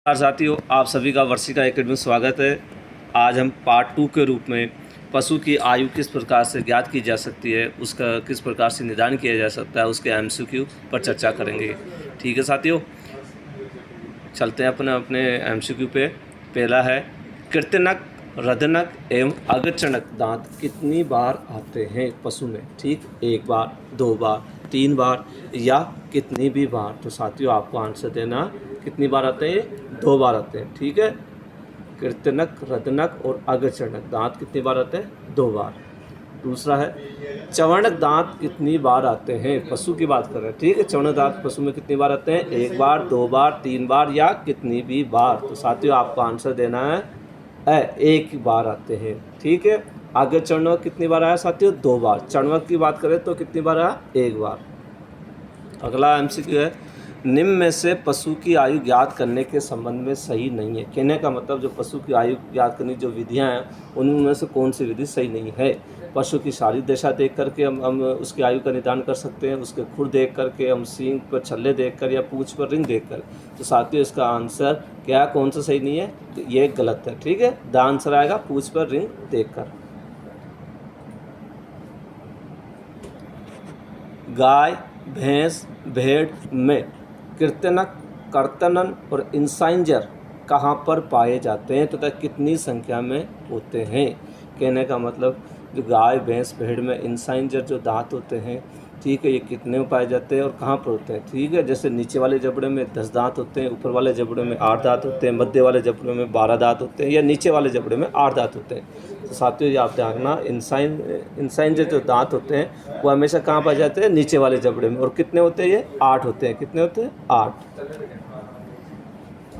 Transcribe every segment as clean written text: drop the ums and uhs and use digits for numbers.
नमस्कार साथियों, आप सभी का वर्षिका एकेडमी में स्वागत है। आज हम पार्ट 2 के रूप में पशु की आयु किस प्रकार से ज्ञात की जा सकती है, उसका किस प्रकार से निदान किया जा सकता है, उसके एमसीक्यू पर चर्चा करेंगे। ठीक है साथियों, चलते हैं अपने अपने एमसीक्यू पे। पहला है, कृंतक, रदनक एवं अग्रचणक दांत कितनी बार आते हैं पशु में? ठीक, एक बार, दो बार, तीन बार या कितनी भी बार? तो साथियों आपको आंसर देना, कितनी बार आते हैं? दो बार आते हैं। ठीक है, कृंतक, रदनक और अग्रचणक दांत कितनी बार आते हैं? दो बार। दूसरा है, चवर्णक दांत कितनी बार आते हैं? पशु की बात कर रहे हैं। ठीक है, चवर्णक दांत पशु में कितनी बार आते हैं? एक बार, दो बार, तीन बार या कितनी भी बार? तो साथियों आपको आंसर देना है एक बार आते हैं। ठीक है, आगे चरणवक कितनी बार आया साथियों? दो बार। चरणवक की बात करें तो कितनी बार आया? एक बार। अगला एमसीक्यू है, निम्न में से पशु की आयु ज्ञात करने के संबंध में सही नहीं है। कहने का मतलब जो पशु की आयु ज्ञात करने की जो विधियां हैं उनमें से कौन सी विधि सही नहीं है? पशु की शारीरिक दशा देख करके हम उसकी आयु का निदान कर सकते हैं, उसके खुर देख करके, हम सींग पर छल्ले देख कर या पूंछ पर रिंग देख कर। तो साथियों इसका आंसर क्या, कौन सा सही नहीं है? तो ये गलत है। ठीक है, द आंसर आएगा पूंछ पर रिंग देख कर। गाय, भैंस, भेड़ में कृंतक, कर्तनन और इंसाइंजर कहाँ पर पाए जाते हैं तथा कितनी संख्या में होते हैं? कहने का मतलब जो गाय, भैंस, भेड़ में इंसाइंजर जो दांत होते हैं, ठीक है, ये कितने में पाए जाते हैं और कहाँ पर होते हैं? ठीक है, जैसे नीचे वाले जबड़े में 10 दांत होते हैं, ऊपर वाले जबड़े में 8 दांत होते हैं, मध्य वाले जबड़े में 12 दांत होते हैं या नीचे वाले जबड़े में 8 दांत होते हैं। तो साथियों ये आप ध्यान रखना, इंसाइंजर जो दांत होते हैं वो हमेशा कहाँ पाए जाते हैं? नीचे वाले जबड़े में। और कितने होते हैं? ये 8 होते हैं। कितने होते हैं? 8।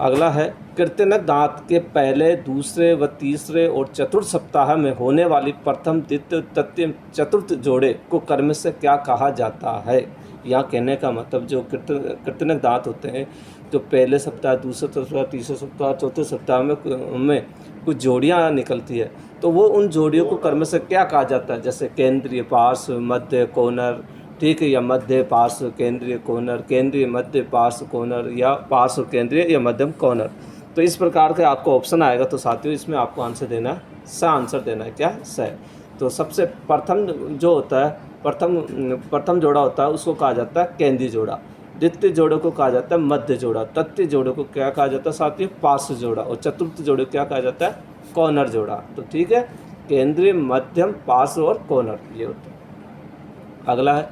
अगला है, कृंतक दांत के पहले, दूसरे व तीसरे और चतुर्थ सप्ताह में होने वाली प्रथम, द्वितीय, तृतीय, चतुर्थ जोड़े को कर्म से क्या कहा जाता है? यहाँ कहने का मतलब जो कृंतक दांत होते हैं जो पहले सप्ताह, दूसरे सप्ताह, तीसरे सप्ताह, चौथे सप्ताह में कुछ जोड़ियाँ निकलती है, तो वो उन जोड़ियों को कर्म से क्या कहा जाता है? जैसे केंद्रीय, पार्श्व, मध्य, कोनर, ठीक है, या मध्य, पार्श्व, केंद्रीय, कोनर, केंद्रीय, मध्य, पार्श्व, कोनर या पार्श्व, केंद्रीय या मध्यम, कोनर। तो इस प्रकार का आपको ऑप्शन आएगा। तो साथियों इसमें आपको आंसर देना है, स आंसर देना है। क्या? स। तो सबसे प्रथम जो होता है, प्रथम जोड़ा होता है उसको कहा जाता है केंद्रीय जोड़ा। द्वितीय जोड़े को कहा जाता है मध्य जोड़ा। तृतीय जोड़े को क्या कहा जाता है साथियों? पार्श्व जोड़ा। और चतुर्थ जोड़े को क्या कहा जाता है? कॉर्नर जोड़ा। तो ठीक है, केंद्रीय, मध्यम, पार्श्व और कॉर्नर ये होता है। अगला है,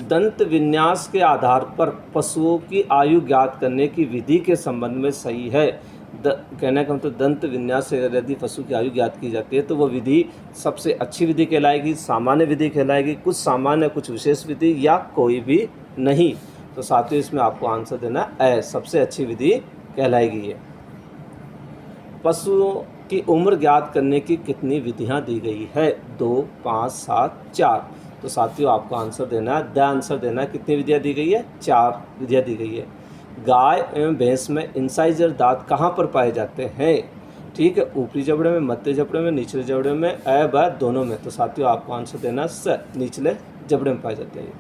दंत विन्यास के आधार पर पशुओं की आयु ज्ञात करने की विधि के संबंध में सही है। कहने का मतलब दंत विन्यास से यदि पशु की आयु ज्ञात की जाती है तो वो विधि सबसे अच्छी विधि कहलाएगी, सामान्य विधि कहलाएगी, कुछ सामान्य, कुछ विशेष विधि या कोई भी नहीं? तो साथियों इसमें आपको आंसर देना है, सबसे अच्छी विधि कहलाएगी ये। पशुओं की उम्र ज्ञात करने की कितनी विधियां दी गई है? 2, 5, 7, 4। तो साथियों आपको आंसर देना है, द आंसर देना है। कितनी विधियां दी गई है? 4 विधियां दी गई है। गाय एवं भैंस में इंसाइजर दांत कहाँ पर पाए जाते हैं? ठीक है, ऊपरी जबड़े में, मध्य जबड़े में, निचले जबड़े में, ब दोनों में। तो साथियों आपको आंसर देना स, निचले जबड़े में पाए जाते हैं।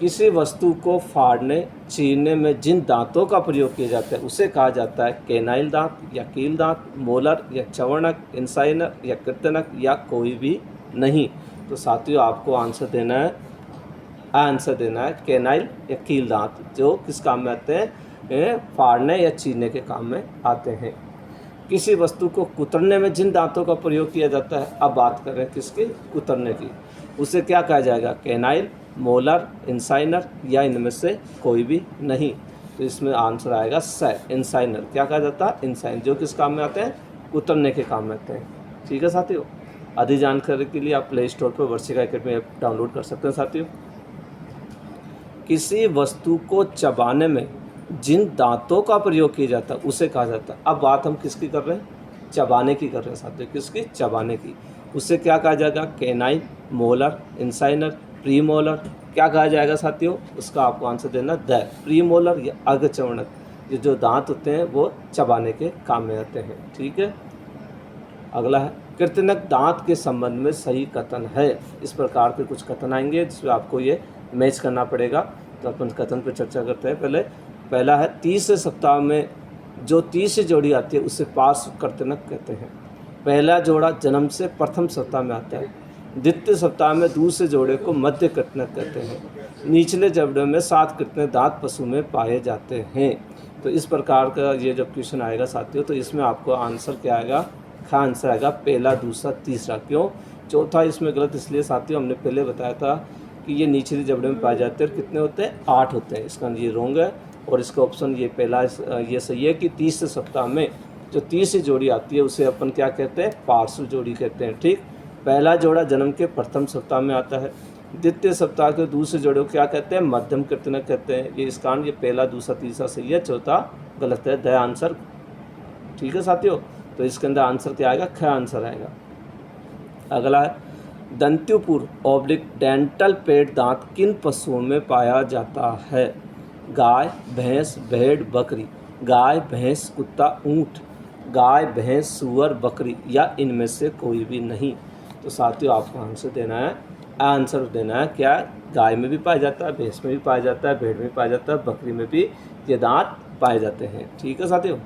किसी वस्तु को फाड़ने, चीरने में जिन दांतों का प्रयोग किया जाता है उसे कहा जाता है केनाइल दांत या कील दांत, मोलर या चवर्णक, इंसाइनर या कृंतक या कोई भी नहीं? तो साथियों आपको आंसर देना है केनाइल या कील दांत, जो किस काम में आते हैं? फाड़ने या चीरने के काम में आते हैं। किसी वस्तु को कुतरने में जिन दांतों का प्रयोग किया जाता है, अब बात कर रहे हैं किसकी? कुतरने की। उसे क्या कहा जाएगा? केनाइल, मोलर, इंसाइनर या इनमें से कोई भी नहीं? तो इसमें आंसर आएगा स, इंसाइनर। क्या कहा जाता है? इंसाइनर, जो किस काम में आते हैं? कुतरने के काम में आते हैं। ठीक है साथियों, अधिक जानकारी के लिए आप प्ले स्टोर पर वर्षिका एकेडमी ऐप डाउनलोड कर सकते हैं। साथियों, किसी वस्तु को चबाने में जिन दांतों का प्रयोग किया जाता है उसे कहा जाता है। अब बात हम किसकी कर रहे हैं? चबाने की कर रहे हैं साथियों। किसकी? चबाने की। उससे क्या कहा जाएगा? Canine, molar, incisor, premolar. क्या कहा जाएगा साथियों? उसका आपको आंसर देना द, प्रीमोलर या अग्रचवर्णक। ये जो दांत होते हैं वो चबाने के काम में आते हैं। ठीक है, अगला है, कृंतक दांत के संबंध में सही कथन है। इस प्रकार के कुछ कथन आएंगे जिसमें आपको ये मैच करना पड़ेगा। तो अपन कथन पर चर्चा करते हैं। पहला है, तीसरे सप्ताह में जो तीसरी जोड़ी आती है उसे पार्श्व कर्तनक कहते हैं। पहला जोड़ा जन्म से प्रथम सप्ताह में आता है, द्वितीय सप्ताह में दूसरे जोड़े को मध्य कृतनक कहते हैं। निचले जबड़े में 7 कृतनक दांत पशु में पाए जाते हैं। तो इस प्रकार का ये जब क्वेश्चन आएगा साथियों, तो इसमें आपको आंसर क्या आएगा, खा आंसर आएगा पहला, दूसरा, तीसरा। क्यों? चौथा इसमें गलत इसलिए साथियों, हमने पहले बताया था कि ये निचले जबड़े में पाए जाते हैं। कितने होते हैं? 8 होते हैं। इसका ये रॉन्ग है और इसका ऑप्शन ये पहला ये सही है कि तीसरे सप्ताह में जो तीसरी जोड़ी आती है उसे अपन क्या कहते हैं? पार्श्व जोड़ी कहते हैं। ठीक। पहला जोड़ा जन्म के प्रथम सप्ताह में आता है, द्वितीय सप्ताह के दूसरे जोड़े को क्या कहते हैं? मध्यम कृतनक कहते हैं। ये इसका ये पहला, दूसरा, तीसरा सही है, चौथा गलत है। The answer. ठीक है साथियों, तो इसके अंदर आंसर क्या आएगा? ख आंसर आएगा। अगला है दंत्युपुर ऑब्लिक डेंटल पेट दांत किन पशुओं में पाया जाता है? गाय, भैंस, भेड़, बकरी। गाय, भैंस, कुत्ता, ऊँट। गाय, भैंस, सूअर, बकरी, या इनमें से कोई भी नहीं। तो साथियों आपको आंसर देना है, आंसर देना है क्या? गाय में भी पाया जाता है, भैंस में भी पाया जाता है, भेड़ में भी पाया जाता है, बकरी में भी ये दांत पाए जाते हैं। ठीक है साथियों।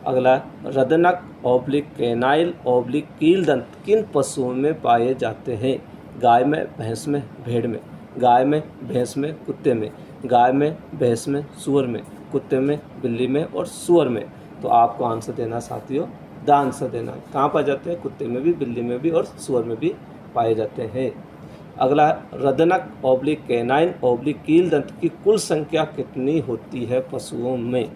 अगला रदनक ऑब्लिक कैनाइल ऑब्लिक कील दंत किन पशुओं में पाए जाते हैं? गाय में, भैंस में, भेड़ में। गाय में, भैंस में, कुत्ते में। गाय में, भैंस में, सूअर में। कुत्ते में, बिल्ली में और सूअर में। तो आपको आंसर देना साथियों, द आंसर देना। कहाँ पाए जाते हैं? कुत्ते में भी, बिल्ली में भी और सूअर में भी पाए जाते हैं। अगला रदनक ऑब्लिक कैनाइन ऑब्लिक कील दंत की कुल संख्या कितनी होती है पशुओं में?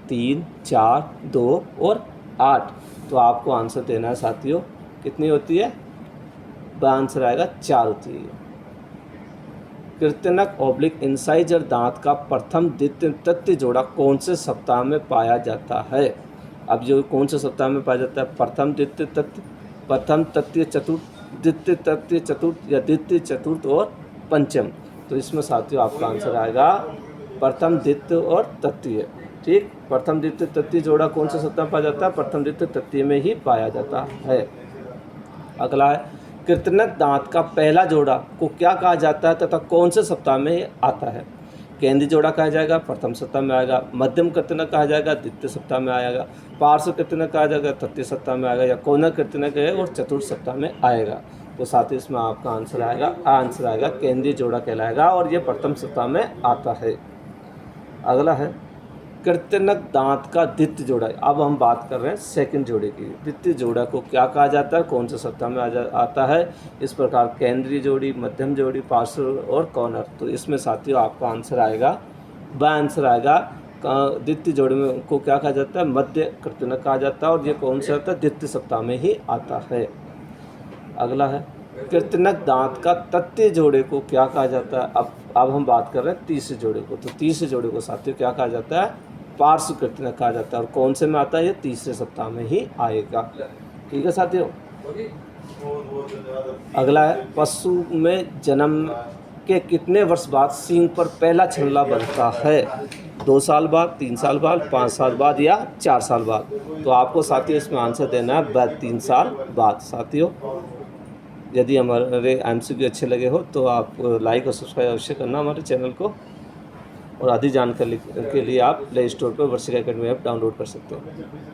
3, 4, 2 और 8। तो आपको आंसर देना है साथियों, कितनी होती है? आंसर आएगा 4 होती है। कृतनक ऑब्लिक इंसाइजर दांत का प्रथम, द्वितीय, तृतीय जोड़ा कौन से सप्ताह में पाया जाता है? अब जो कौन से सप्ताह में पाया जाता है? प्रथम, द्वितीय, तृतीय, प्रथम, तृतीय, चतुर्थ, द्वितीय, तृतीय, चतुर्थ, या द्वितीय, चतुर्थ और पंचम। तो इसमें साथियों आपका आंसर आएगा प्रथम, द्वितीय और तृतीय। ठीक। प्रथम, द्वितीय, तृतीय जोड़ा कौन से सप्ताह में पाया जाता है? प्रथम, द्वितीय, तृतीय में ही पाया जाता है। अगला है कृतनक दांत का पहला जोड़ा को क्या कहा जाता है तथा कौन से सप्ताह में आता है? केंद्रीय जोड़ा कहा जाएगा, प्रथम सप्ताह में आएगा। मध्यम कृतनक कहा जाएगा, द्वितीय सप्ताह में आएगा। पार्श्व कृतनक कहा जाएगा, तृतीय सप्ताह में आएगा। या कोना कृतनक है और चतुर्थ सप्ताह में आएगा। तो साथ ही इसमें आपका आंसर आएगा केंद्रीय जोड़ा कहलाएगा और ये प्रथम सप्ताह में आता है। अगला है कृतनक दांत का द्वितीय जोड़ा। अब हम बात कर रहे हैं सेकंड जोड़े की। द्वितीय जोड़ा को क्या कहा जाता है? कौन से सप्ताह में आता है? इस प्रकार केंद्रीय जोड़ी, मध्यम जोड़ी, पार्श्व और कॉर्नर। तो इसमें साथियों आपका आंसर आएगा, ब आंसर आएगा। द्वितीय जोड़े में को क्या कहा जाता है? मध्य कृतनक कहा जाता है और ये कौन सा आता है? द्वितीय सप्ताह में ही आता है। अगला है कृतनक दांत का तृतीय जोड़े को क्या कहा जाता है? अब हम बात कर रहे हैं तीसरे जोड़े को। तो तीसरे जोड़े को साथियों क्या कहा जाता है? पार्श्व कृतनक कहा जाता है और कौन से में आता है? ये तीसरे सप्ताह में ही आएगा। ठीक है साथियों। अगला है पशु में जन्म के कितने वर्ष बाद सींग पर पहला छल्ला बनता है? 2 साल बाद, 3 साल बाद, 5 साल बाद या 4 साल बाद? तो आपको साथियों इसमें आंसर देना है 3 साल बाद। साथियों यदि हमारे MCQ अच्छे लगे हो तो आप लाइक और सब्सक्राइब अवश्य करना हमारे चैनल को, और अधिक जानकारी के लिए आप प्ले स्टोर पर वर्षिका एकेडमी ऐप डाउनलोड कर सकते हैं।